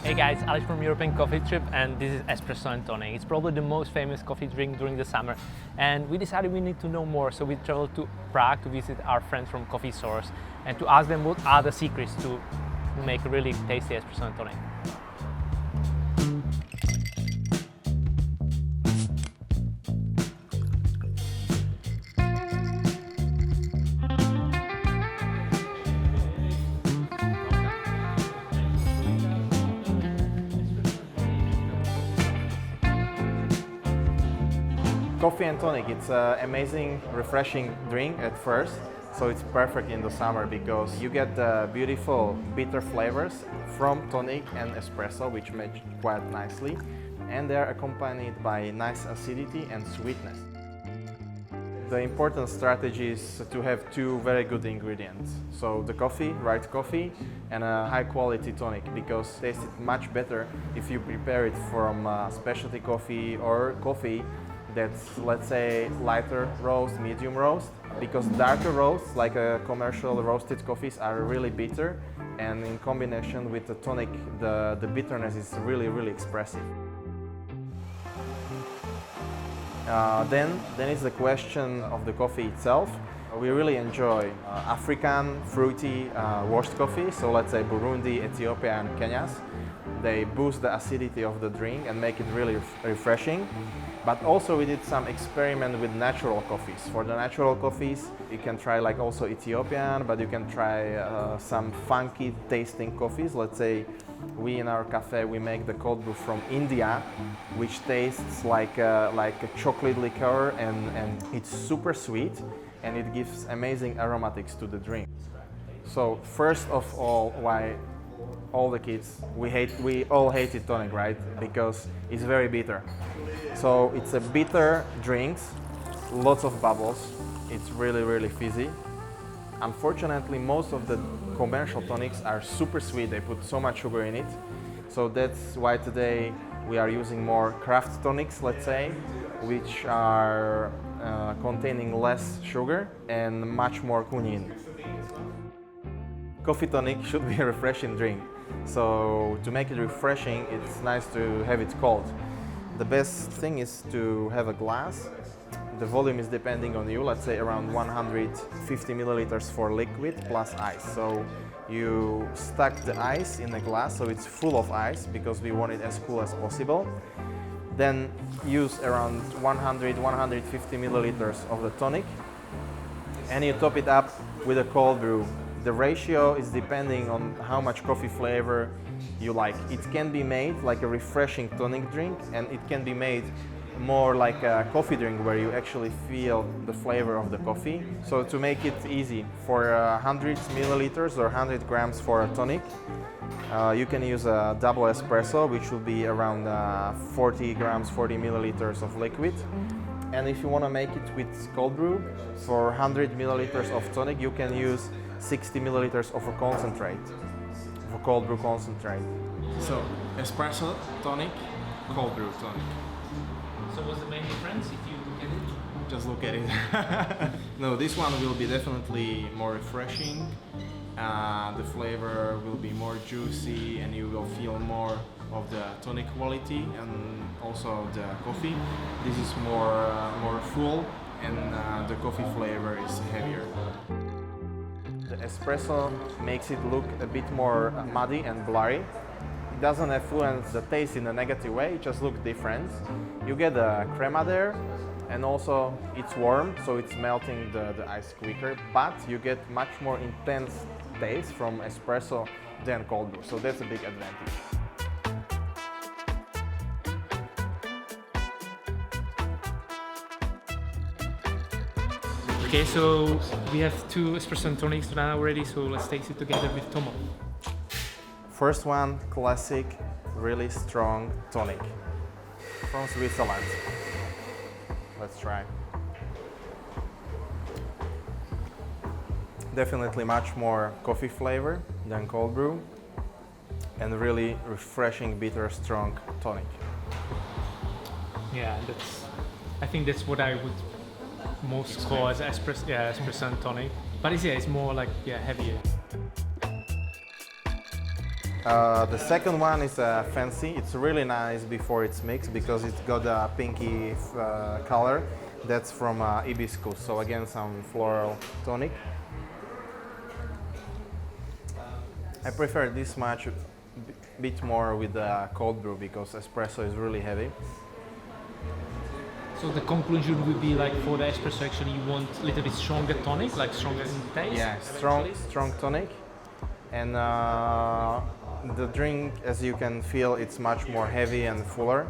Hey guys, Alex from European Coffee Trip, and this is Espresso Tonic. It's probably the most famous coffee drink during the summer, and we decided we need to know more, so we traveled to Prague to visit our friends from Coffee Source and to ask them what are the secrets to make a really tasty Espresso Tonic. Coffee and tonic, it's an amazing, refreshing drink at first, so it's perfect in the summer because you get the beautiful bitter flavors from tonic and espresso, which match quite nicely, and they are accompanied by nice acidity and sweetness. The important strategy is to have two very good ingredients. So the coffee, right coffee, and a high quality tonic, because it tastes much better if you prepare it from specialty coffee or coffee that's, let's say, lighter roast, medium roast, because darker roasts, like commercial roasted coffees, are really bitter, and in combination with the tonic, the bitterness is really expressive. Then it's the question of the coffee itself. We really enjoy African, fruity, washed coffee, so let's say Burundi, Ethiopia and Kenyas. They boost the acidity of the drink and make it really refreshing. But also we did some experiment with natural coffees. For the natural coffees, you can try like also Ethiopian, but you can try some funky tasting coffees. Let's say we in our cafe, we make the cold brew from India, which tastes like a chocolate liqueur, and it's super sweet, and it gives amazing aromatics to the drink. So first of all, why all the kids, we all hated tonic, right? Because it's very bitter. So it's a bitter drink, lots of bubbles, it's really fizzy. Unfortunately, most of the commercial tonics are super sweet, they put so much sugar in it. So that's why today we are using more craft tonics, let's say, which are containing less sugar and much more quinine. Coffee tonic should be a refreshing drink. So to make it refreshing, it's nice to have it cold. The best thing is to have a glass. The volume is depending on you, let's say around 150 milliliters for liquid plus ice. So you stack the ice in the glass so it's full of ice because we want it as cool as possible. Then use around 100-150 milliliters of the tonic, and you top it up with a cold brew. The ratio is depending on how much coffee flavor you like. It can be made like a refreshing tonic drink, and it can be made more like a coffee drink where you actually feel the flavor of the coffee. So to make it easy, for 100 milliliters or 100 grams for a tonic, you can use a double espresso, which will be around 40 grams, 40 milliliters of liquid. And if you want to make it with cold brew, for 100 milliliters of tonic, you can use 60 milliliters of a concentrate, of a cold brew concentrate. So, espresso tonic, cold brew tonic. So what's the main difference if you look at it? Just look at it. No, this one will be definitely more refreshing. The flavor will be more juicy, and you will feel more of the tonic quality and also the coffee. This is more full, and the coffee flavor is heavier. The espresso makes it look a bit more muddy and blurry. It doesn't influence the taste in a negative way, it just looks different. You get a crema there, and also it's warm, so it's melting the ice quicker, but you get much more intense taste from espresso than cold brew, so that's a big advantage. Okay, so we have two espresso tonics now already, so let's taste it together with Tomo. First one, classic, really strong tonic from Switzerland. Let's try. Definitely much more coffee flavor than cold brew, and really refreshing, bitter, strong tonic. Yeah, I think that's what I would most call as espresso tonic. But it's more like heavier. The second one is fancy. It's really nice before it's mixed because it's got a pinky color. That's from hibiscus, so again some floral tonic. I prefer this much bit more with the cold brew because espresso is really heavy. So the conclusion would be like for the espresso actually you want a little bit stronger tonic, like stronger in taste? Yeah, strong tonic. And the drink, as you can feel, it's much more heavy and fuller.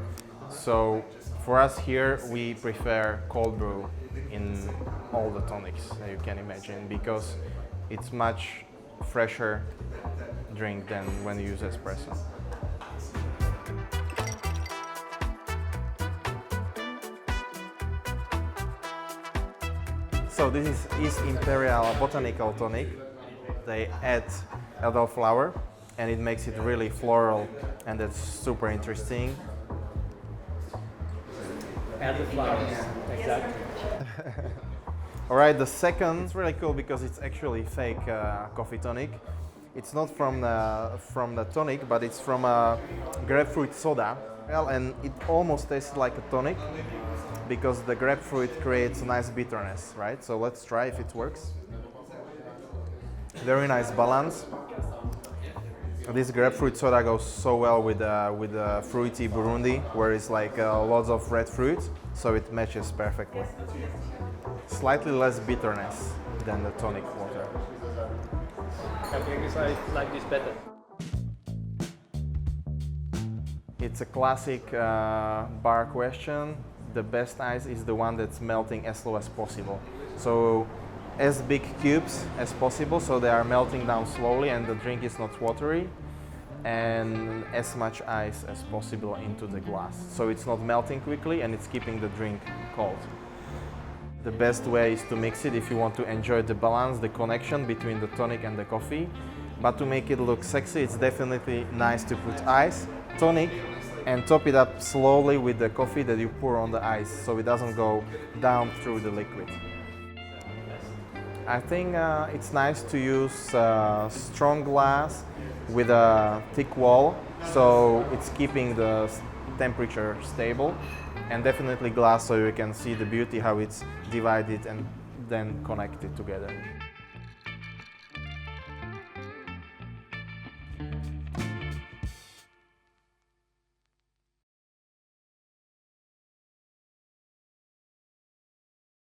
So for us here, we prefer cold brew in all the tonics that you can imagine because it's much fresher drink than when you use espresso. So this is East Imperial Botanical Tonic. They add elderflower and it makes it really floral and that's super interesting. Elderflowers, exactly. Alright, the second is really cool because it's actually fake coffee tonic. It's not from the tonic, but it's from a grapefruit soda. Well, and it almost tastes like a tonic because the grapefruit creates a nice bitterness, right? So let's try if it works. Very nice balance. This grapefruit soda goes so well with fruity Burundi, where it's like lots of red fruit, so it matches perfectly. Slightly less bitterness than the tonic water. I think I like this better. It's a classic bar question. The best ice is the one that's melting as slow as possible. So as big cubes as possible, so they are melting down slowly and the drink is not watery, and as much ice as possible into the glass. So it's not melting quickly and it's keeping the drink cold. The best way is to mix it if you want to enjoy the balance, the connection between the tonic and the coffee. But to make it look sexy, it's definitely nice to put ice, tonic, and top it up slowly with the coffee that you pour on the ice so it doesn't go down through the liquid. I think it's nice to use strong glass with a thick wall, so it's keeping the temperature stable, and definitely glass so you can see the beauty how it's divided and then connected together.